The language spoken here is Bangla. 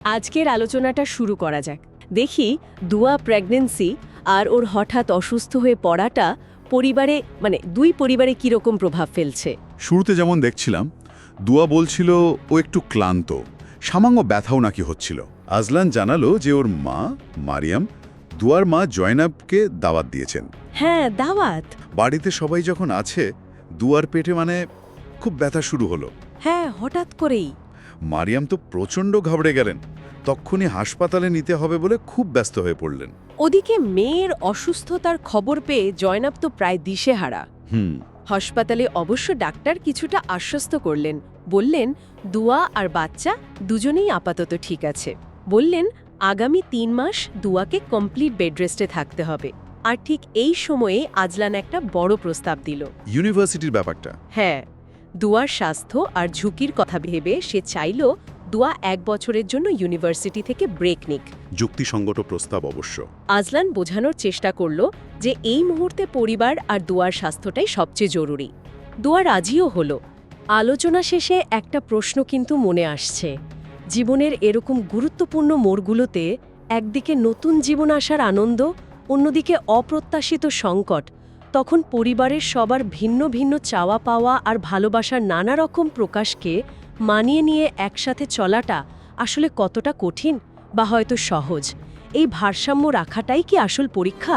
আজকের আলোচনাটা শুরু করা যাক। দেখি দুয়া প্রেগন্যান্সি আর ওর হঠাৎ অসুস্থ হয়ে পড়াটা পরিবারে দুই পরিবারে কীরকম প্রভাব ফেলছে। শুরুতে যেমন দেখছিলাম দুয়া বলছিল ও একটু ক্লান্ত, সামান্য ব্যথাও নাকি হচ্ছিল। আজলান জানালো যে ওর মা মারিয়াম দুয়ার মা জয়নাবকে দাওয়াত দিয়েছেন। হ্যাঁ, দাওয়াত। বাড়িতে সবাই যখন আছে দুয়ার পেটে খুব ব্যথা শুরু হলো। হ্যাঁ, হঠাৎ করেই। মারিয়াম তো প্রচণ্ড ঘাবড়ে গেলেন, তক্ষুনি হাসপাতালে নিতে হবে বলে খুব ব্যস্ত হয়ে পড়লেন। ওদিকে মেয়ের অসুস্থতার খবর পেয়ে জয়নাব তো প্রায় দিশেহারা। হাসপাতালে অবশ্য ডাক্তার কিছুটা আশ্বস্ত করলেন, বললেন দুয়া আর বাচ্চা দুজনেই আপাতত ঠিক আছে। বললেন আগামী ৩ মাস দুয়াকে কমপ্লিট বেডরেস্টে থাকতে হবে। আর ঠিক এই সময়ে আজলান একটা বড় প্রস্তাব দিল। ইউনিভার্সিটির ব্যাপারটা? হ্যাঁ, দুয়ার স্বাস্থ্য আর ঝুঁকির কথা ভেবে সে চাইল দুয়া ১ বছরের জন্য ইউনিভার্সিটি থেকে ব্রেক নিক। যুক্তিসঙ্গত প্রস্তাব অবশ্য। আজলান বোঝানোর চেষ্টা করল যে এই মুহূর্তে পরিবার আর দুয়ার স্বাস্থ্যটাই সবচেয়ে জরুরি। দুয়া রাজিও হলো। আলোচনা শেষে একটা প্রশ্ন কিন্তু মনে আসছে। জীবনের এরকম গুরুত্বপূর্ণ মোড়গুলোতে একদিকে নতুন জীবন আসার আনন্দ, অন্যদিকে অপ্রত্যাশিত সংকট, তখন পরিবারের সবার ভিন্ন ভিন্ন চাওয়া পাওয়া আর ভালোবাসার নানা রকম প্রকাশকে মানিয়ে নিয়ে একসাথে চলাটা আসলে কতটা কঠিন বা হয়তো সহজ। এই ভারসাম্য রাখাটাই কি আসল পরীক্ষা?